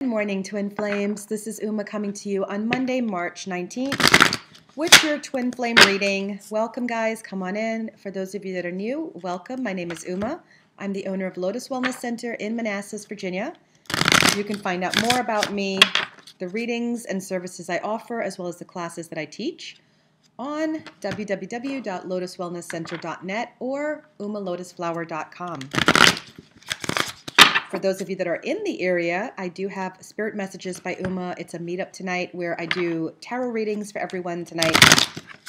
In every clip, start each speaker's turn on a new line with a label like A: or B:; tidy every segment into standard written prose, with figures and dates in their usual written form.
A: Good morning, Twin Flames. This is Uma coming to you on Monday, March 19th with your Twin Flame reading. Welcome, guys. Come on in. For those of you that are new, welcome. My name is Uma. I'm the owner of Lotus Wellness Center in Manassas, Virginia. You can find out more about me, the readings and services I offer, as well as the classes that I teach on www.lotuswellnesscenter.net or umalotusflower.com. For those of you that are in the area, I do have Spirit Messages by Uma. It's a meetup tonight where I do tarot readings for everyone tonight.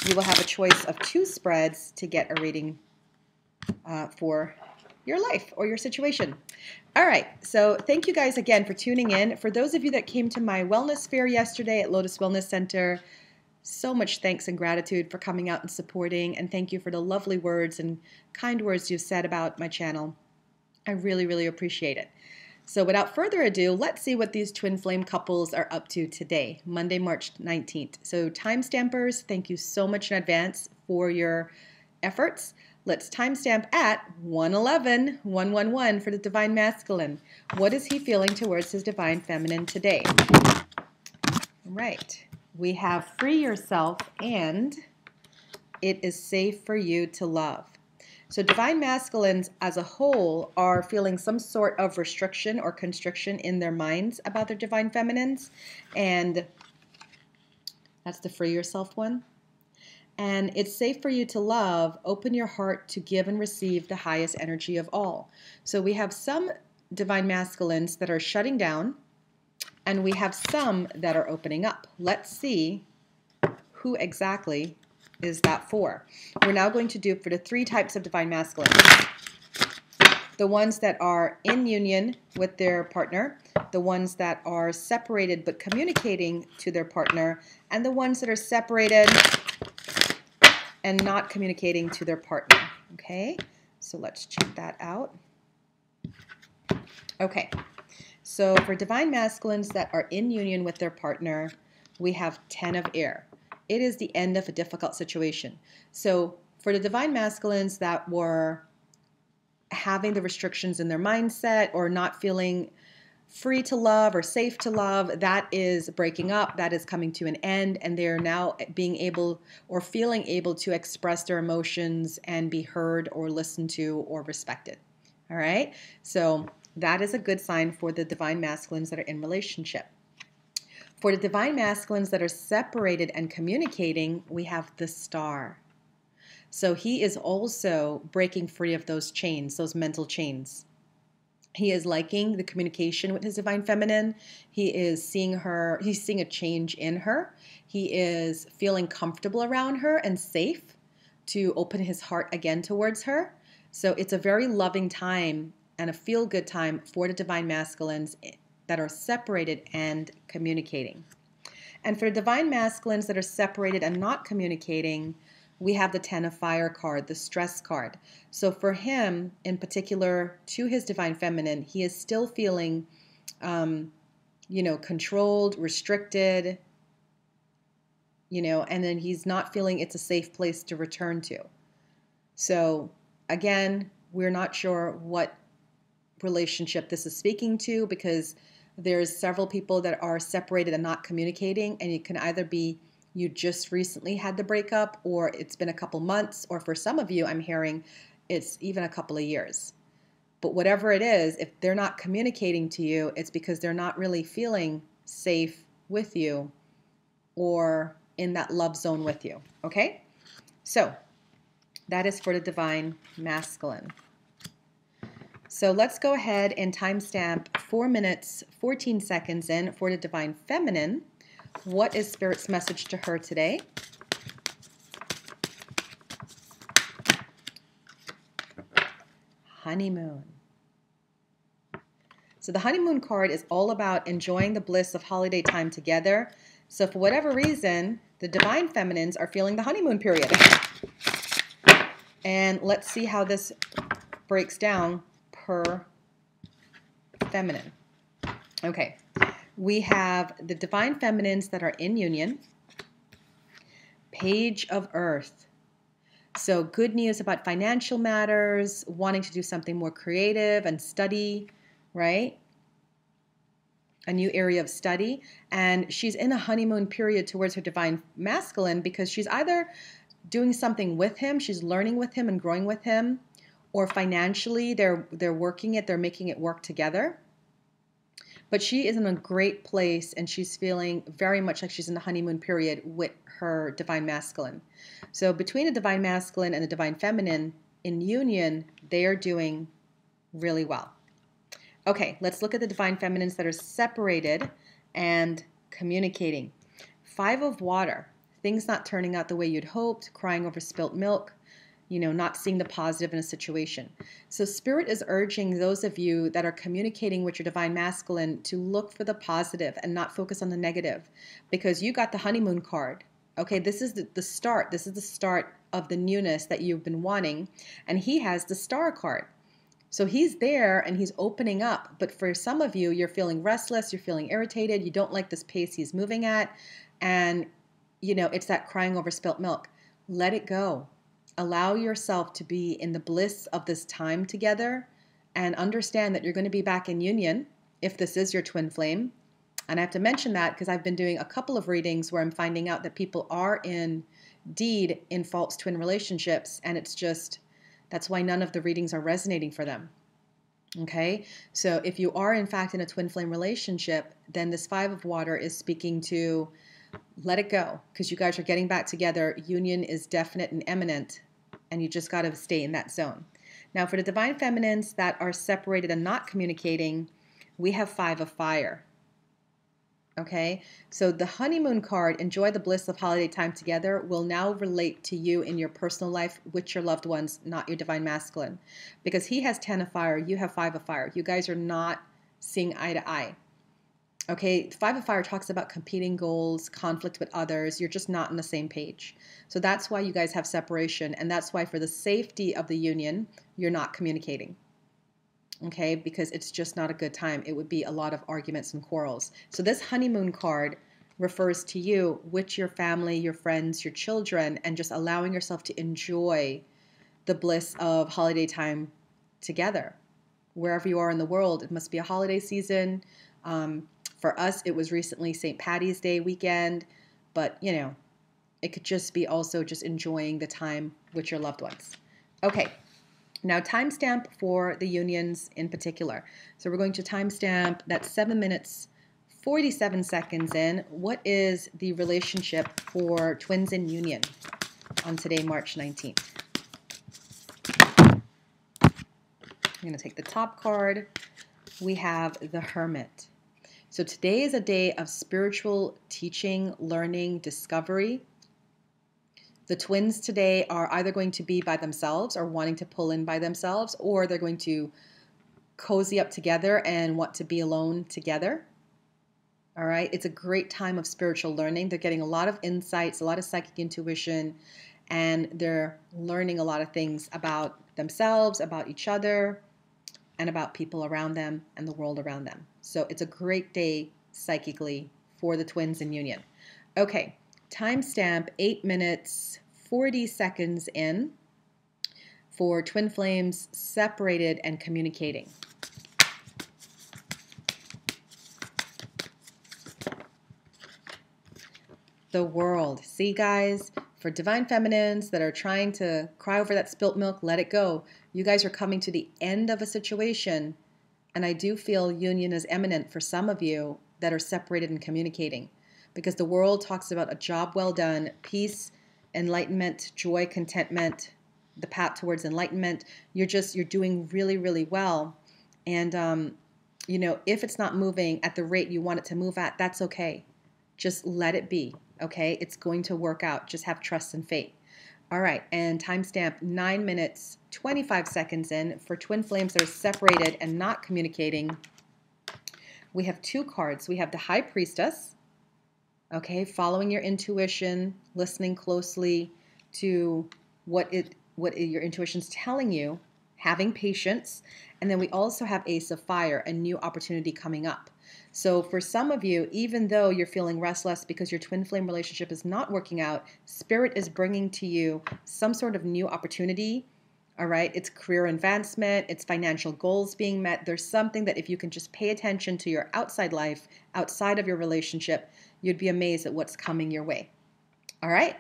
A: You will have a choice of 2 spreads to get a reading for your life or your situation. All right, so thank you guys again for tuning in. For those of you that came to my wellness fair yesterday at Lotus Wellness Center, so much thanks and gratitude for coming out and supporting, and thank you for the lovely words and kind words you've said about my channel. I really, really appreciate it. So without further ado, let's see what these twin flame couples are up to today, Monday, March 19th. So timestampers, thank you so much in advance for your efforts. Let's timestamp at 111, 111 for the Divine Masculine. What is he feeling towards his Divine Feminine today? All right. We have free yourself and it is safe for you to love. So Divine Masculines as a whole are feeling some sort of restriction or constriction in their minds about their Divine Feminines. And that's the free yourself one. And it's safe for you to love. Open your heart to give and receive the highest energy of all. So we have some Divine Masculines that are shutting down. And we have some that are opening up. Let's see who exactly is that for. We're now going to do for the 3 types of Divine Masculine. The ones that are in union with their partner, the ones that are separated but communicating to their partner, and the ones that are separated and not communicating to their partner. Okay, so let's check that out. Okay, so for Divine Masculines that are in union with their partner, we have 10 of air. It is the end of a difficult situation. So for the Divine Masculines that were having the restrictions in their mindset or not feeling free to love or safe to love, that is breaking up, that is coming to an end, and they're now being able or feeling able to express their emotions and be heard or listened to or respected. All right, so that is a good sign for the Divine Masculines that are in relationship. For the Divine Masculines that are separated and communicating, we have the Star. So he is also breaking free of those chains, those mental chains. He is liking the communication with his Divine Feminine. He is seeing her, he's seeing a change in her. He is feeling comfortable around her and safe to open his heart again towards her. So it's a very loving time and a feel-good time for the Divine Masculines that are separated and communicating. And for Divine Masculines that are separated and not communicating, we have the 10 of Fire card, the stress card. So for him, in particular, to his Divine Feminine, he is still feeling, controlled, restricted, and then he's not feeling it's a safe place to return to. So again, we're not sure what relationship this is speaking to because there's several people that are separated and not communicating, and it can either be you just recently had the breakup, or it's been a couple months, or for some of you, I'm hearing it's even a couple of years. But whatever it is, if they're not communicating to you, it's because they're not really feeling safe with you or in that love zone with you, okay? So that is for the Divine Masculine. So let's go ahead and timestamp 4 minutes, 14 seconds in for the Divine Feminine. What is Spirit's message to her today? Honeymoon. So the honeymoon card is all about enjoying the bliss of holiday time together. So for whatever reason, the Divine Feminines are feeling the honeymoon period. And let's see how this breaks down per feminine. Okay, we have the Divine Feminines that are in union. Page of Earth. So good news about financial matters, wanting to do something more creative and study, right? a new area of study, and she's in a honeymoon period towards her divine masculine because she's either doing something with him, she's learning with him and growing with him, or financially they're working it, they're making it work together. But she is in a great place and she's feeling very much like she's in the honeymoon period with her divine masculine. So between a divine masculine and a divine feminine in union, they are doing really well. Okay, let's look at the divine feminines that are separated and communicating. 5 of water, things not turning out the way you'd hoped, crying over spilt milk, not seeing the positive in a situation. So Spirit is urging those of you that are communicating with your divine masculine to look for the positive and not focus on the negative, because you got the honeymoon card. Okay, this is the start. This is the start of the newness that you've been wanting, and he has the star card. So he's there and he's opening up, but for some of you, you're feeling restless, you're feeling irritated, you don't like this pace he's moving at, and it's that crying over spilt milk. Let it go. Allow yourself to be in the bliss of this time together and understand that you're going to be back in union if this is your twin flame. And I have to mention that because I've been doing a couple of readings where I'm finding out that people are indeed in false twin relationships, and that's why none of the readings are resonating for them. Okay, so if you are in fact in a twin flame relationship, then this 5 of water is speaking to let it go, because you guys are getting back together. Union is definite and imminent, and you just got to stay in that zone. Now for the divine feminines that are separated and not communicating, we have 5 of fire. Okay, so the honeymoon card, enjoy the bliss of holiday time together, will now relate to you in your personal life with your loved ones, not your divine masculine. Because he has 10 of fire, you have 5 of fire. You guys are not seeing eye to eye. Okay, 5 of fire talks about competing goals, conflict with others. You're just not on the same page. So that's why you guys have separation, and that's why for the safety of the union, you're not communicating. Okay, because it's just not a good time. It would be a lot of arguments and quarrels. So this honeymoon card refers to you with your family, your friends, your children, and just allowing yourself to enjoy the bliss of holiday time together. Wherever you are in the world, it must be a holiday season. For us, it was recently St. Patty's Day weekend, but it could just be also just enjoying the time with your loved ones. Okay. Now, timestamp for the unions in particular. So we're going to timestamp that 7 minutes, 47 seconds in. What is the relationship for twins in union on today, March 19th? I'm going to take the top card. We have the Hermit. So today is a day of spiritual teaching, learning, discovery. The twins today are either going to be by themselves or wanting to pull in by themselves, or they're going to cozy up together and want to be alone together. All right. It's a great time of spiritual learning. They're getting a lot of insights, a lot of psychic intuition, and they're learning a lot of things about themselves, about each other, and about people around them and the world around them. So it's a great day psychically for the twins in union. Okay. Timestamp 8 minutes, 40 seconds in for twin flames separated and communicating. The World. See, guys, for divine feminines that are trying to cry over that spilt milk, let it go. You guys are coming to the end of a situation, and I do feel union is imminent for some of you that are separated and communicating. Because the World talks about a job well done, peace, enlightenment, joy, contentment, the path towards enlightenment. You're doing really, really well. And, if it's not moving at the rate you want it to move at, that's okay. Just let it be, okay? It's going to work out. Just have trust and faith. All right, and timestamp 9 minutes, 25 seconds in for twin flames that are separated and not communicating. We have 2 cards. We have the High Priestess. Okay, following your intuition, listening closely to what your intuition's telling you, having patience, and then we also have Ace of Fire, a new opportunity coming up. So for some of you, even though you're feeling restless because your twin flame relationship is not working out, Spirit is bringing to you some sort of new opportunity, All right, it's career advancement, it's financial goals being met. There's something that if you can just pay attention to your outside life, outside of your relationship, you'd be amazed at what's coming your way. All right,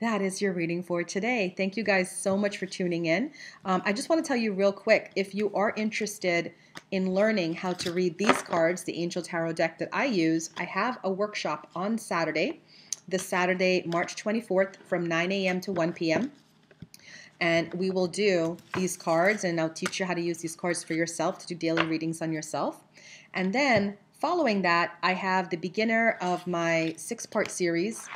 A: that is your reading for today. Thank you guys so much for tuning in. I just want to tell you real quick, if you are interested in learning how to read these cards, the Angel Tarot deck that I use, I have a workshop on Saturday, this Saturday, March 24th from 9 a.m. to 1 p.m. And we will do these cards, and I'll teach you how to use these cards for yourself to do daily readings on yourself. And then following that, I have the beginner of my 6-part series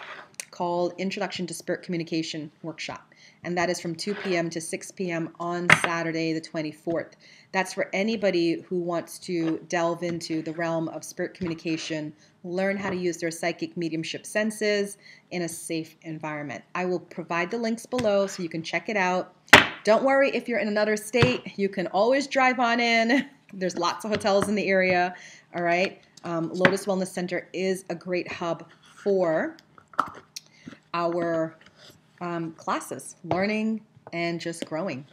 A: called Introduction to Spirit Communication Workshop. And that is from 2 p.m. to 6 p.m. on Saturday the 24th. That's for anybody who wants to delve into the realm of spirit communication, learn how to use their psychic mediumship senses in a safe environment. I will provide the links below so you can check it out. Don't worry if you're in another state. You can always drive on in. There's lots of hotels in the area. All right. Lotus Wellness Center is a great hub for our classes, learning and just growing,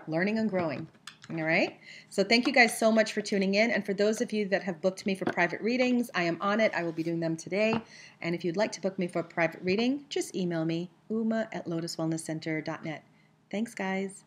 A: learning and growing. All right. So thank you guys so much for tuning in. And for those of you that have booked me for private readings, I am on it. I will be doing them today. And if you'd like to book me for a private reading, just email me, uma@lotuswellnesscenter.net. Thanks, guys.